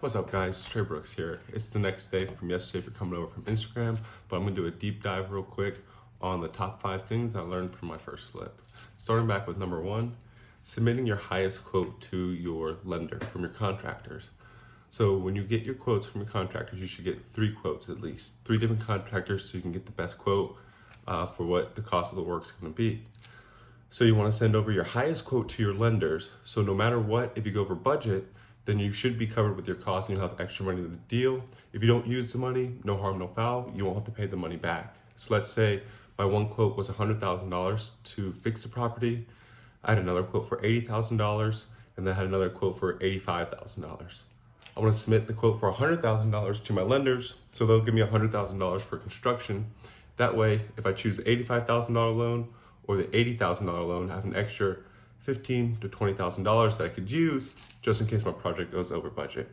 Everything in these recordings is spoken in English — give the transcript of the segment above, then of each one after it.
What's up guys, Trey Brooks here. It's the next day from yesterday if you're coming over from Instagram, but I'm gonna do a deep dive real quick on the top 5 things I learned from my first flip. Starting back with number 1, submitting your highest quote to your lender from your contractors. So when you get your quotes from your contractors, you should get 3 quotes at least, 3 different contractors so you can get the best quote for what the cost of the work's gonna be. So you wanna send over your highest quote to your lenders, so no matter what, if you go over budget, then you should be covered with your costs and you'll have extra money to the deal. If you don't use the money, no harm, no foul, you won't have to pay the money back. So let's say my one quote was $100,000 to fix the property. I had another quote for $80,000 and then I had another quote for $85,000. I want to submit the quote for $100,000 to my lenders, so they'll give me $100,000 for construction. That way, if I choose the $85,000 loan or the $80,000 loan, I have an extra $15,000 to $20,000 that I could use just in case my project goes over budget.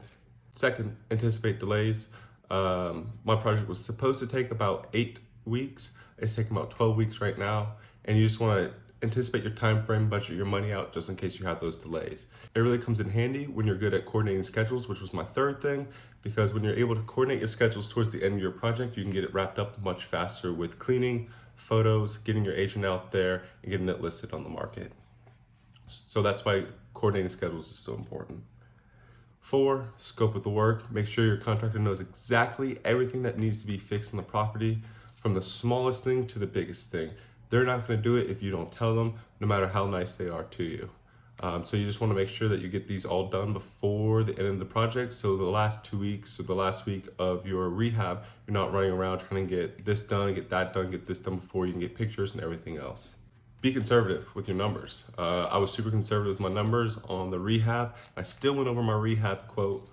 Second, anticipate delays. My project was supposed to take about 8 weeks. It's taking about 12 weeks right now, and you just want to anticipate your time frame, budget your money out just in case you have those delays. It really comes in handy when you're good at coordinating schedules, which was my third thing, because when you're able to coordinate your schedules towards the end of your project, you can get it wrapped up much faster with cleaning, photos, getting your agent out there, and getting it listed on the market. So that's why coordinating schedules is so important. 4, scope of the work. Make sure your contractor knows exactly everything that needs to be fixed on the property, from the smallest thing to the biggest thing. They're not going to do it if you don't tell them, no matter how nice they are to you. So you just want to make sure that you get these all done before the end of the project. So the last 2 weeks or the last week of your rehab, you're not running around trying to get this done, get that done, get this done before you can get pictures and everything else. Be conservative with your numbers. I was super conservative with my numbers on the rehab. I still went over my rehab quote,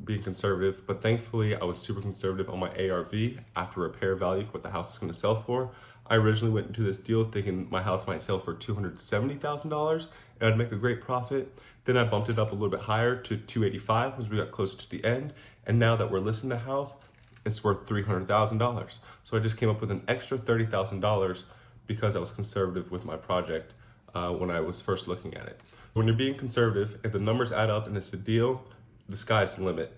being conservative, but thankfully I was super conservative on my ARV, after repair value, for what the house is gonna sell for. I originally went into this deal thinking my house might sell for $270,000 and I'd make a great profit. Then I bumped it up a little bit higher to $285,000 as we got closer to the end. And now that we're listing the house, it's worth $300,000. So I just came up with an extra $30,000 because I was conservative with my project when I was first looking at it. When you're being conservative, if the numbers add up and it's a deal, the sky's the limit.